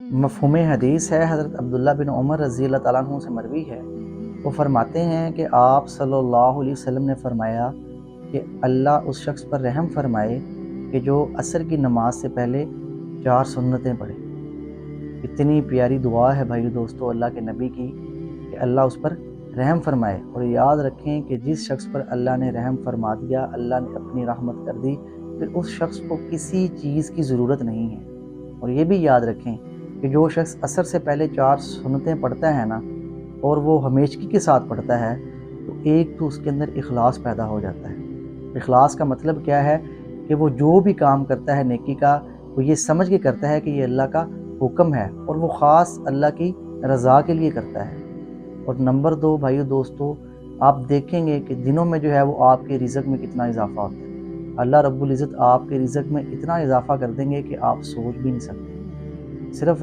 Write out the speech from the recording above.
مفہوم حدیث ہے، حضرت عبداللہ بن عمر رضی اللہ تعالیٰ عنہ سے مروی ہے، وہ فرماتے ہیں کہ آپ صلی اللہ علیہ وسلم نے فرمایا کہ اللہ اس شخص پر رحم فرمائے کہ جو عصر کی نماز سے پہلے 4 سنتیں پڑھے۔ اتنی پیاری دعا ہے بھائی دوستو اللہ کے نبی کی کہ اللہ اس پر رحم فرمائے، اور یاد رکھیں کہ جس شخص پر اللہ نے رحم فرما دیا، اللہ نے اپنی رحمت کر دی، پھر اس شخص کو کسی چیز کی ضرورت نہیں ہے۔ اور یہ بھی یاد رکھیں کہ جو شخص عصر سے پہلے 4 سنتیں پڑھتا ہے نا، اور وہ ہمیشگی کے ساتھ پڑھتا ہے، تو ایک تو اس کے اندر اخلاص پیدا ہو جاتا ہے۔ اخلاص کا مطلب کیا ہے کہ وہ جو بھی کام کرتا ہے نیکی کا، وہ یہ سمجھ کے کرتا ہے کہ یہ اللہ کا حکم ہے، اور وہ خاص اللہ کی رضا کے لیے کرتا ہے۔ اور نمبر 2 بھائیو دوستو، آپ دیکھیں گے کہ دنوں میں جو ہے وہ آپ کے رزق میں کتنا اضافہ ہوتا ہے۔ اللہ رب العزت آپ کے رزق میں اتنا اضافہ کر دیں گے کہ آپ سوچ بھی نہیں سکتے۔ صرف اور